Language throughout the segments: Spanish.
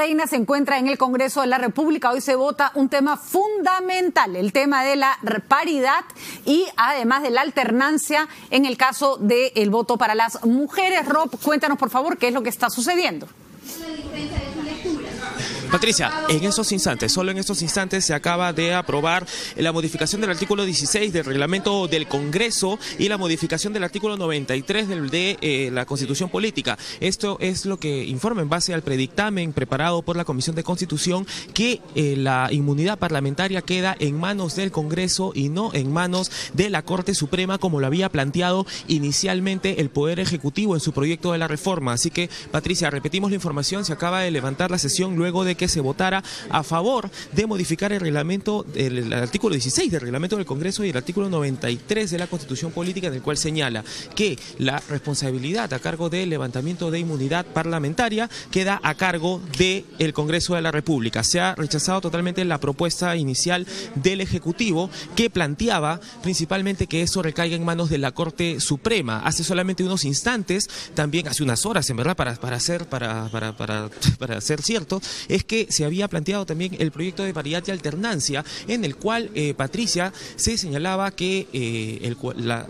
Reina se encuentra en el Congreso de la República. Hoy se vota un tema fundamental, el tema de la paridad y además de la alternancia en el caso del voto para las mujeres. Rob, cuéntanos por favor qué es lo que está sucediendo. Patricia, en estos instantes, solo en estos instantes se acaba de aprobar la modificación del artículo 16 del reglamento del Congreso y la modificación del artículo 93 de la Constitución Política. Esto es lo que informa en base al predictamen preparado por la Comisión de Constitución, que la inmunidad parlamentaria queda en manos del Congreso y no en manos de la Corte Suprema, como lo había planteado inicialmente el Poder Ejecutivo en su proyecto de la reforma. Así que, Patricia, repetimos la información, se acaba de levantar la sesión luego de que se votara a favor de modificar el reglamento, el artículo 16 del reglamento del Congreso y el artículo 93 de la Constitución Política, en el cual señala que la responsabilidad a cargo del levantamiento de inmunidad parlamentaria queda a cargo del Congreso de la República. Se ha rechazado totalmente la propuesta inicial del Ejecutivo, que planteaba principalmente que eso recaiga en manos de la Corte Suprema. Hace solamente unos instantes, también hace unas horas en verdad, para ser cierto, es que se había planteado también el proyecto de paridad y alternancia, en el cual, Patricia, se señalaba que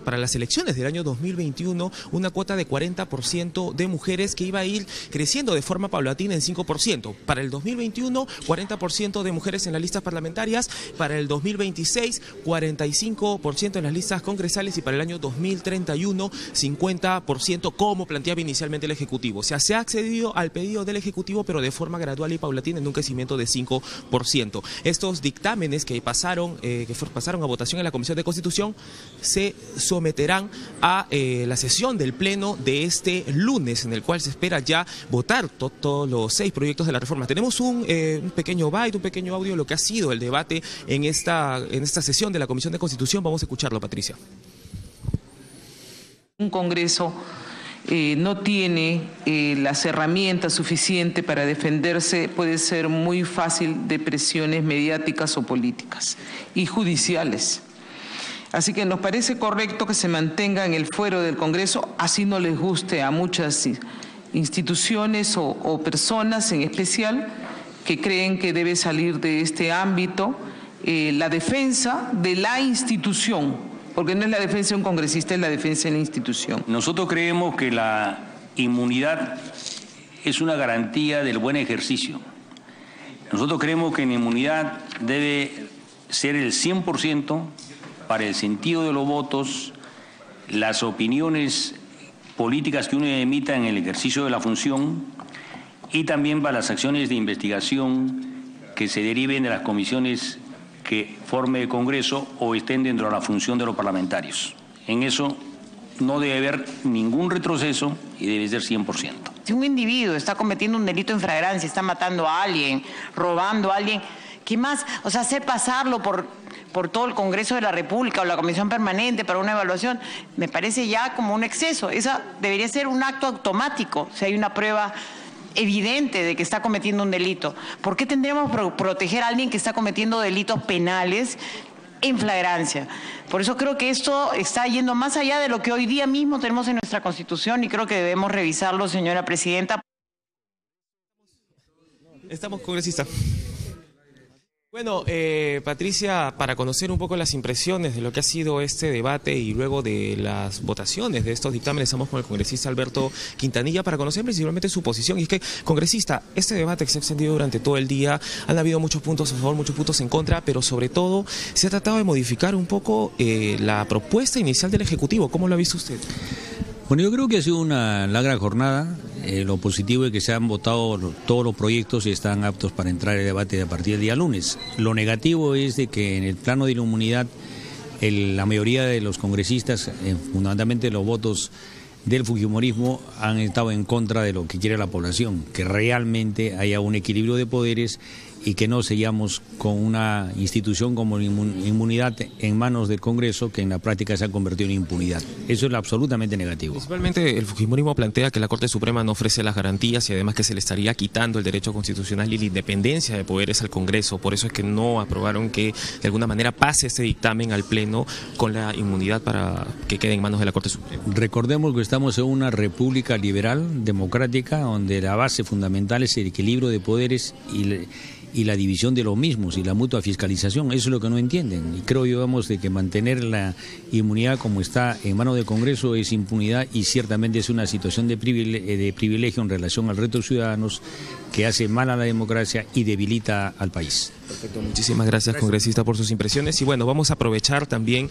para las elecciones del año 2021 una cuota de 40% de mujeres que iba a ir creciendo de forma paulatina en 5%. Para el 2021, 40% de mujeres en las listas parlamentarias, para el 2026, 45% en las listas congresales y para el año 2031, 50%, como planteaba inicialmente el Ejecutivo. O sea, se ha accedido al pedido del Ejecutivo, pero de forma gradual y paulatina, en un crecimiento de 5%. Estos dictámenes que pasaron a votación en la Comisión de Constitución se someterán a la sesión del Pleno de este lunes, en el cual se espera ya votar todos los 6 proyectos de la reforma. Tenemos un pequeño audio de lo que ha sido el debate en esta sesión de la Comisión de Constitución. Vamos a escucharlo, Patricia. Un Congreso no tiene las herramientas suficientes para defenderse, puede ser muy fácil de presiones mediáticas o políticas y judiciales. Así que nos parece correcto que se mantenga en el fuero del Congreso, así no les guste a muchas instituciones o personas en especial que creen que debe salir de este ámbito la defensa de la institución. Porque no es la defensa de un congresista, es la defensa de la institución. Nosotros creemos que la inmunidad es una garantía del buen ejercicio. Nosotros creemos que la inmunidad debe ser el 100% para el sentido de los votos, las opiniones políticas que uno emita en el ejercicio de la función y también para las acciones de investigación que se deriven de las comisiones que forme el Congreso o estén dentro de la función de los parlamentarios. En eso no debe haber ningún retroceso y debe ser 100%. Si un individuo está cometiendo un delito en flagrancia, está matando a alguien, robando a alguien, ¿qué más? O sea, hacer pasarlo por todo el Congreso de la República o la Comisión Permanente para una evaluación, me parece ya como un exceso. Esa debería ser un acto automático, si hay una prueba evidente de que está cometiendo un delito. ¿Por qué tendríamos que proteger a alguien que está cometiendo delitos penales en flagrancia? Por eso creo que esto está yendo más allá de lo que hoy día mismo tenemos en nuestra Constitución y creo que debemos revisarlo, señora presidenta. Estamos, congresista. Bueno, Patricia, para conocer un poco las impresiones de lo que ha sido este debate y luego de las votaciones de estos dictámenes, estamos con el congresista Alberto Quintanilla para conocer principalmente su posición. Y es que, congresista, este debate que se ha extendido durante todo el día, han habido muchos puntos a favor, muchos puntos en contra, pero sobre todo se ha tratado de modificar un poco la propuesta inicial del Ejecutivo. ¿Cómo lo ha visto usted? Bueno, yo creo que ha sido una larga jornada. Lo positivo es que se han votado todos los proyectos y están aptos para entrar al debate a partir del día lunes. Lo negativo es de que en el plano de la inmunidad la mayoría de los congresistas, fundamentalmente los votos del fujimorismo, han estado en contra de lo que quiere la población, que realmente haya un equilibrio de poderes y que no sigamos con una institución como inmunidad en manos del Congreso, que en la práctica se ha convertido en impunidad. Eso es absolutamente negativo. Principalmente el fujimorismo plantea que la Corte Suprema no ofrece las garantías y además que se le estaría quitando el derecho constitucional y la independencia de poderes al Congreso. Por eso es que no aprobaron que de alguna manera pase este dictamen al Pleno con la inmunidad para que quede en manos de la Corte Suprema. Recordemos que estamos en una república liberal, democrática, donde la base fundamental es el equilibrio de poderes y la división de los mismos y la mutua fiscalización. Eso es lo que no entienden. Y creo yo, de que mantener la inmunidad como está en manos del Congreso es impunidad, y ciertamente es una situación de privilegio en relación al resto de ciudadanos que hace mal a la democracia y debilita al país. Perfecto, muchísimas gracias, congresista, por sus impresiones. Y bueno, vamos a aprovechar también,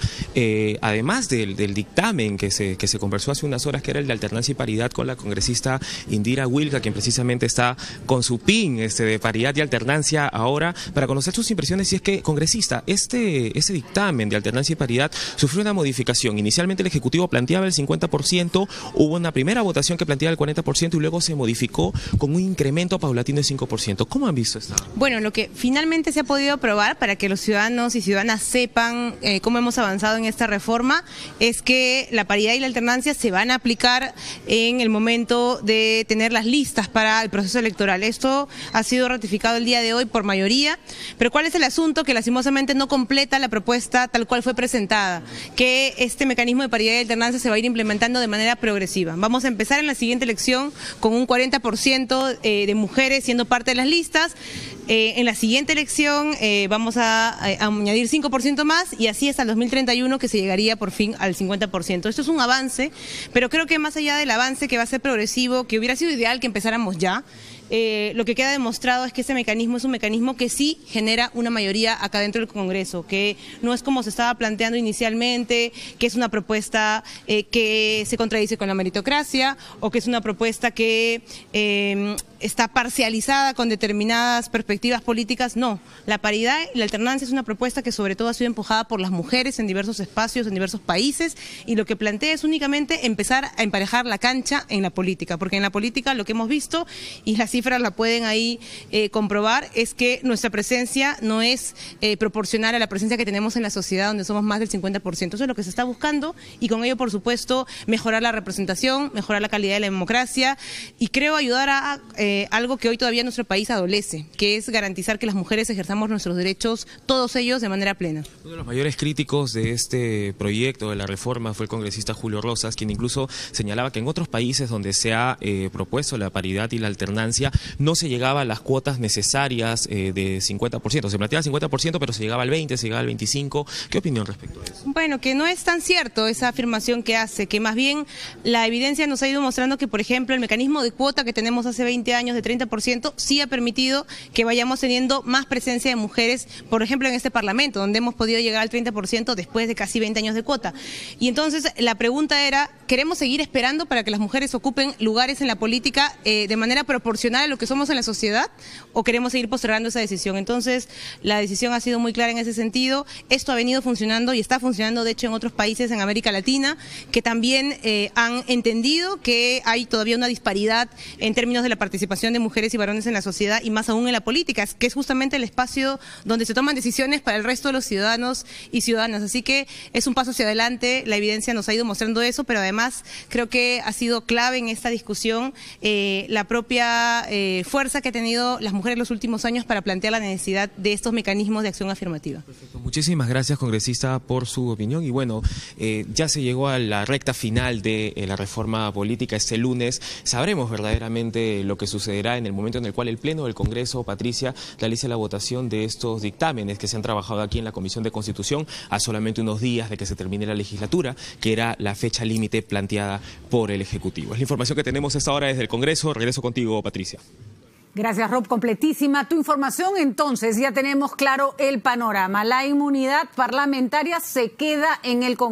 además del dictamen que se conversó hace unas horas, que era el de alternancia y paridad, con la congresista Indira Wilca, quien precisamente está con su PIN de paridad y alternancia ahora, para conocer sus impresiones. Y es que, congresista, ese dictamen de alternancia y paridad sufrió una modificación. Inicialmente el Ejecutivo planteaba el 50%, hubo una primera votación que planteaba el 40% y luego se modificó con un incremento paulatino de 5%. ¿Cómo han visto esto? Bueno, lo que finalmente se ha podido aprobar, para que los ciudadanos y ciudadanas sepan cómo hemos avanzado en esta reforma, es que la paridad y la alternancia se van a aplicar en el momento de tener las listas para el proceso electoral. Esto ha sido ratificado el día de hoy por mayoría, pero ¿cuál es el asunto? Que lastimosamente no completa la propuesta tal cual fue presentada, que este mecanismo de paridad y alternancia se va a ir implementando de manera progresiva. Vamos a empezar en la siguiente elección con un 40% de mujeres siendo parte de las listas. En la siguiente elección vamos a añadir 5% más, y así hasta el 2031, que se llegaría por fin al 50%. Esto es un avance, pero creo que más allá del avance, que va a ser progresivo, que hubiera sido ideal que empezáramos ya, lo que queda demostrado es que este mecanismo es un mecanismo que sí genera una mayoría acá dentro del Congreso, que no es como se estaba planteando inicialmente, que es una propuesta que se contradice con la meritocracia, o que es una propuesta que está parcializada con determinadas perspectivas políticas. No, la paridad y la alternancia es una propuesta que sobre todo ha sido empujada por las mujeres en diversos espacios, en diversos países, y lo que plantea es únicamente empezar a emparejar la cancha en la política, porque en la política lo que hemos visto, y las cifras la pueden ahí comprobar, es que nuestra presencia no es proporcional a la presencia que tenemos en la sociedad, donde somos más del 50%. Eso es lo que se está buscando, y con ello, por supuesto, mejorar la representación, mejorar la calidad de la democracia, y creo ayudar a algo que hoy todavía nuestro país adolece, que es garantizar que las mujeres ejerzamos nuestros derechos, todos ellos, de manera plena. Uno de los mayores críticos de este proyecto de la reforma fue el congresista Julio Rosas, quien incluso señalaba que en otros países donde se ha propuesto la paridad y la alternancia no se llegaba a las cuotas necesarias de 50%. Se planteaba 50%, pero se llegaba al 20%, se llegaba al 25%. ¿Qué opinión respecto a eso? Bueno, que no es tan cierto esa afirmación que hace, que más bien la evidencia nos ha ido mostrando que, por ejemplo, el mecanismo de cuota que tenemos hace 20 años de 30% sí ha permitido que vayamos teniendo más presencia de mujeres, por ejemplo, en este Parlamento, donde hemos podido llegar al 30% después de casi 20 años de cuota. Y entonces la pregunta era, ¿queremos seguir esperando para que las mujeres ocupen lugares en la política de manera proporcional a lo que somos en la sociedad, o queremos seguir postergando esa decisión? Entonces la decisión ha sido muy clara en ese sentido. Esto ha venido funcionando y está funcionando, de hecho, en otros países en América Latina, que también han entendido que hay todavía una disparidad en términos de la participación de mujeres y varones en la sociedad, y más aún en la política, que es justamente el espacio donde se toman decisiones para el resto de los ciudadanos y ciudadanas. Así que es un paso hacia adelante, la evidencia nos ha ido mostrando eso, pero además creo que ha sido clave en esta discusión la propia fuerza que han tenido las mujeres en los últimos años para plantear la necesidad de estos mecanismos de acción afirmativa. Perfecto. Muchísimas gracias, congresista, por su opinión. Y bueno, ya se llegó a la recta final de la reforma política. Este lunes sabremos verdaderamente lo que sucederá en el momento en el cual el Pleno del Congreso, Patricia, realice la votación de estos dictámenes que se han trabajado aquí en la Comisión de Constitución a solamente unos días de que se termine la legislatura, que era la fecha límite planteada por el Ejecutivo. Es la información que tenemos a esta hora desde el Congreso. Regreso contigo, Patricia. Gracias, Rob. Completísima tu información. Entonces, ya tenemos claro el panorama. La inmunidad parlamentaria se queda en el Congreso.